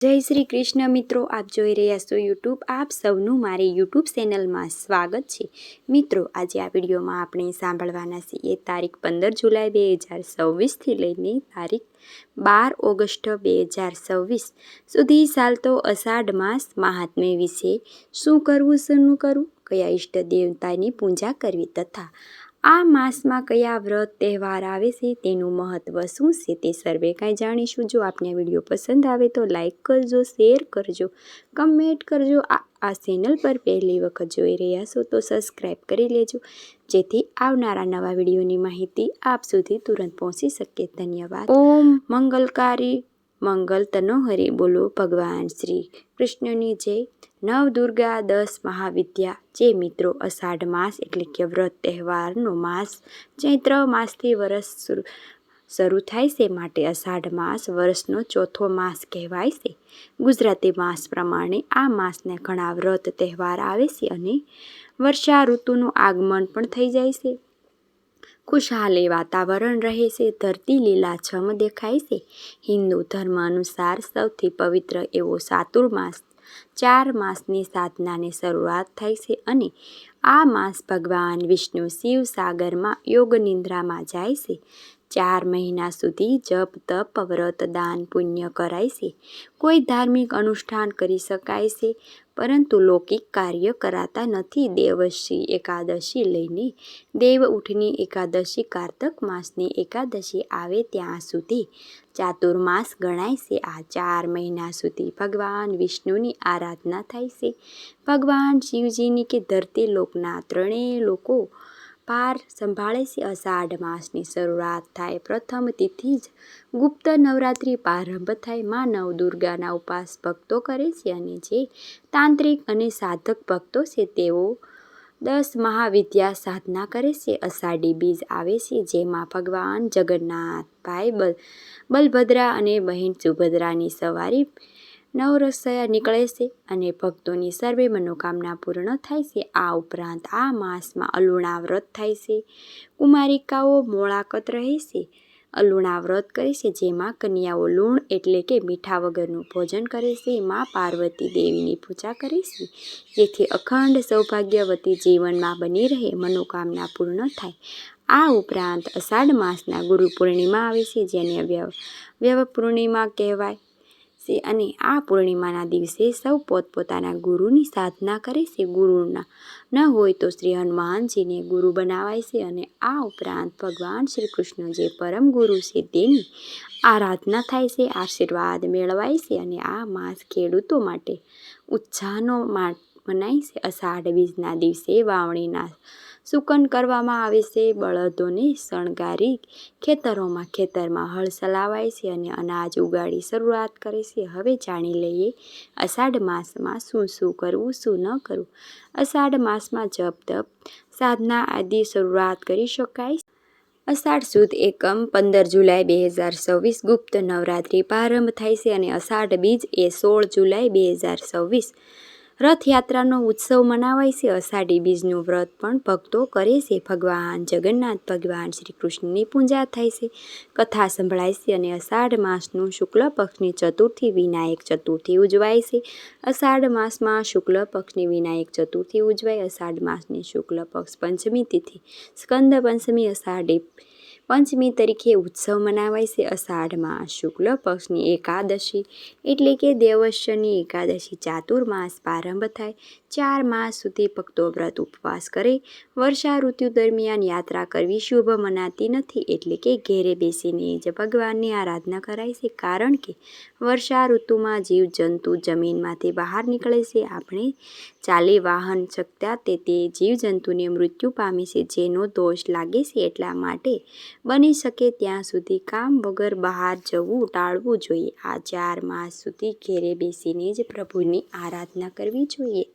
જય શ્રી કૃષ્ણ મિત્રો, આપ જોઈ રહ્યા છો યુટ્યુબ. આપ સૌનું મારી યુટ્યુબ ચેનલમાં સ્વાગત છે. મિત્રો, આજે આ વિડીયોમાં આપણે સાંભળવાના છીએ તારીખ 15 જુલાઈ 2024થી લઈને તારીખ 12 ઓગસ્ટ 2026 સુધી ચાલતો અષાઢ માસ મહાત્મ્ય વિશે. શું કરવું, કયા ઈષ્ટ દેવતાની પૂજા કરવી તથા આ માસમાં કયા વ્રત તહેવાર આવે છે, તેનું મહત્ત્વ શું છે, તે સર્વે કાંઈ જાણીશું. જો આપને વિડીયો પસંદ આવે તો લાઈક કરજો, શેર કરજો, કમેન્ટ કરજો. આ ચેનલ પર પહેલી વખત જોઈ રહ્યા છો તો સબસ્ક્રાઈબ કરી લેજો, જેથી આવનારા નવા વિડીયોની માહિતી આપ સુધી તુરંત પહોંચી શકે. ધન્યવાદ. ઓમ મંગલકારી મંગલ તનોહરી. બોલો ભગવાન શ્રી કૃષ્ણની જય. નવદુર્ગા 10 મહાવિદ્યા. જે મિત્રો, અષાઢ માસ એટલે કે વ્રત તહેવારનો માસ ચૈત્ર માસથી વર્ષ શરૂ થાય છે, માટે અષાઢ માસ વર્ષનો ચોથો માસ કહેવાય છે. ગુજરાતી માસ પ્રમાણે આ માસને ઘણા વ્રત તહેવાર આવે છે અને વર્ષા ઋતુનું આગમન પણ થઈ જાય છે. ખુશહાલી વાતાવરણ રહે છે, ધરતી લીલાછમ દેખાય છે. હિન્દુ ધર્મ અનુસાર સૌથી પવિત્ર એવો ચાતુર્માસ 4 માસની સાધનાની શરૂઆત થાય છે અને આ માસ ભગવાન વિષ્ણુ શિવ સાગરમાં યોગ નિદ્રામાં જાય છે. 4 મહિના સુધી જપ તપ વ્રત દાન પુણ્ય કરાય છે. કોઈ ધાર્મિક અનુષ્ઠાન કરી શકાય છે, પરંતુ લૌકિક કાર્ય કરાતા નથી. દેવશી એકાદશી લઈને દેવ ઉઠની એકાદશી કારતક માસની એકાદશી આવે ત્યાં સુધી ચાતુર્માસ ગણાય છે. આ 4 મહિના સુધી ભગવાન વિષ્ણુની આરાધના થાય છે. ભગવાન શિવજીની કે ધરતી લોકના ત્રણેય લોકો ભાર સંભાળે છે. અષાઢ માસની શરૂઆત થાય પ્રથમ તિથિ જ ગુપ્ત નવરાત્રિ પ્રારંભ થાય. માં નવદુર્ગાના ઉપાસ ભક્તો કરે છે અને જે તાંત્રિક અને સાધક ભક્તો છે તેઓ 10 મહાવિદ્યા સાધના કરે છે. અષાઢી બીજ આવે છે, જેમાં ભગવાન જગન્નાથ, ભાઈ બલભદ્રા અને બહેન સુભદ્રાની સવારી નવરસયા નીકળે છે અને ભક્તોની સર્વે મનોકામના પૂર્ણ થાય છે. આ ઉપરાંત આ માસમાં અલુણા વ્રત થાય છે. કુમારિકાઓ મોળાકત રહે છે, અલુણા વ્રત કરે છે, જેમાં કન્યાઓ લૂણ એટલે કે મીઠા વગરનું ભોજન કરે છે. માં પાર્વતી દેવીની પૂજા કરે છે, જેથી અખંડ સૌભાગ્યવતી જીવનમાં બની રહે, મનોકામના પૂર્ણ થાય. આ ઉપરાંત અષાઢ માસના ગુરુ પૂર્ણિમા આવે છે, જેને વ્યવ પૂર્ણિમા કહેવાય છે અને આ પૂર્ણિમાના દિવસે સૌ પોતપોતાના ગુરુની સાધના કરે છે. ગુરુના ન હોય તો શ્રી હનુમાનજીને ગુરુ બનાવાય છે અને આ ઉપરાંત ભગવાન શ્રી કૃષ્ણ જે પરમ ગુરુ છે તેની આરાધના થાય છે, આશીર્વાદ મેળવાય છે અને આ માસ ખેડૂતો માટે ઉત્સાહનો મનાય છે. અષાઢ બીજના દિવસે વાવણીના શુકન કરવામાં આવે છે. બળદોને શણગારી ખેતરમાં હળ ચલાવાય છે અને અનાજ ઉગાડી શરૂઆત કરે છે. હવે જાણી લઈએ અષાઢ માસમાં શું કરવું, શું ન કરવું. અષાઢ માસમાં જપ તપ સાધના આદિ શરૂઆત કરી શકાય. અષાઢ સુદ એકમ 15 જુલાઈ 2026 ગુપ્ત નવરાત્રિ પ્રારંભ થાય છે અને અષાઢ બીજ એ 16 જુલાઈ 2026 રથયાત્રાનો ઉત્સવ મનાવાય છે. અષાઢી બીજનું વ્રત પણ ભક્તો કરે છે. ભગવાન જગન્નાથ, ભગવાન શ્રી કૃષ્ણની પૂજા થાય છે, કથા સંભળાય છે અને અષાઢ માસનું શુક્લ પક્ષની ચતુર્થી વિનાયક ચતુર્થી ઉજવાય છે. અષાઢ માસમાં શુક્લ પક્ષની વિનાયક ચતુર્થી ઉજવાય. અષાઢ માસની શુક્લ પક્ષ પંચમી તિથિ સ્કંદ પંચમી અષાઢી પંચમી તરીકે ઉત્સવ મનાવાય છે. અષાઢમાં શુક્લ પક્ષની એકાદશી એટલે કે દેવસ્યની એકાદશી ચાતુર્માસ પ્રારંભ થાય. 4 માસ સુધી ભક્તો વ્રત ઉપવાસ કરે. વર્ષા ઋતુ દરમિયાન યાત્રા કરવી શુભ મનાતી નથી, એટલે કે ઘેરે બેસીને જ ભગવાનની આરાધના કરાય છે, કારણ કે વર્ષા ઋતુમાં જીવજંતુ જમીનમાંથી બહાર નીકળે છે. આપણે ચાલી વાહન શકતા તે જીવજંતુને મૃત્યુ પામે છે, જેનો દોષ લાગે છે. એટલા માટે બની શકે ત્યાં સુધી કામ વગર બહાર જવું ટાળવું જોઈએ. આ 4 માસ સુધી ઘેરે બેસીને જ પ્રભુની આરાધના કરવી જોઈએ.